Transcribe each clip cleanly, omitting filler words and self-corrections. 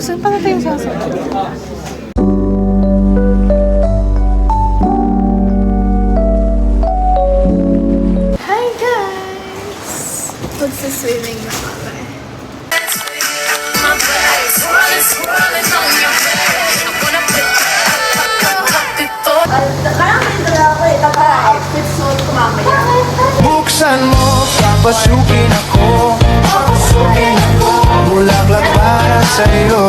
Saan pa natin yung sasabi? Hi guys! Magsiswimming na kami. Buksan mo, papasukin ako. Bulaklak para sa'yo.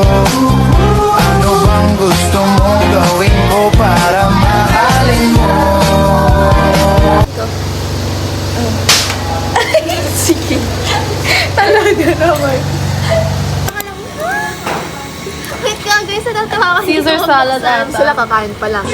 Ano bang gusto mong gawin ko para mahalin mo? Sige. Talaga naman. Wait ka guys, natatawa ko. Caesar salad ata. Sila kakain pa lang.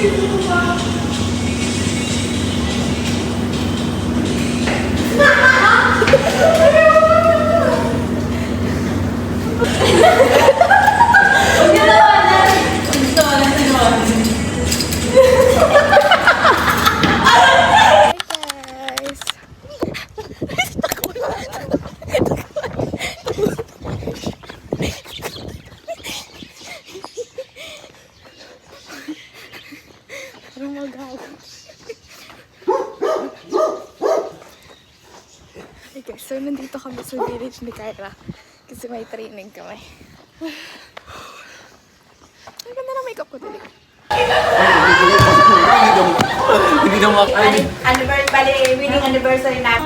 Parang magago. Hey guys, so nandito kami sa village ni Kyra. Kasi may training kami. Ang ganda na makeup ko tuloy. Hindi na makain. Winning anniversary na.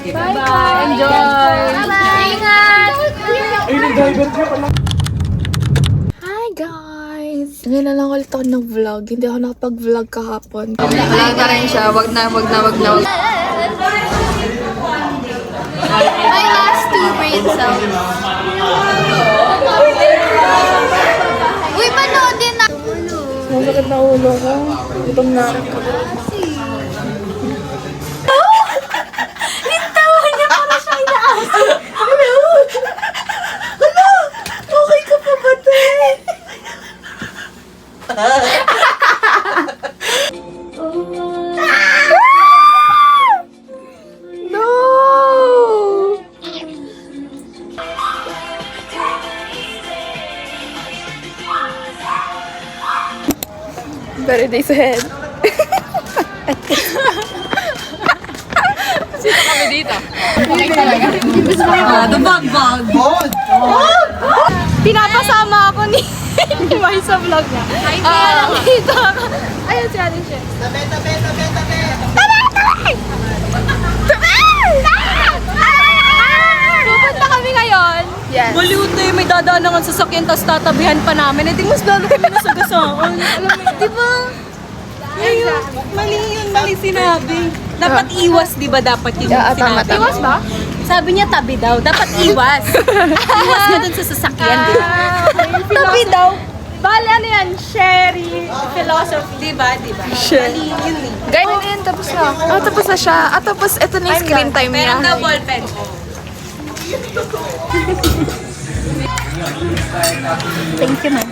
Bye! Enjoy! Ingat! Hi guys! Ngayon na lang ulit ako nag-vlog. Hindi ako nakapag-vlog kahapon. Wala na rin siya. Wag na. My last two brain cells. Uy, panoodin na! Masakit na ulo ko. Gutom na ako. Okay ka pa ba, te? No! Better days ahead. Sino kami dito? Okay talaga. Pinapasama ako ni May sa vlog niya. Dito ako. Ayun si Ate Shes. Tabi! Pupunta kami ngayon. Yes. Maliwot na yung may dadaan ng sasakyan tapos tatabihan pa namin. Eh di mas lalo kami nasagasaan. Di ba? Mali sinabi. Dapat iwas, di ba dapat yung sinabi? Iwas ba? Sabi niya tabi daw. Dapat iwas. Iwas ka dun sa sasakyan, di ba? Tabi daw. Bale, ano yan? Sherry philosophy. Di ba? Mali yun eh. Guys, ano yan? Tapos na. Oh, tapos na siya. At tapos, ito na yung screen time niya. Meron daw ballpen. Thank you, ma'am.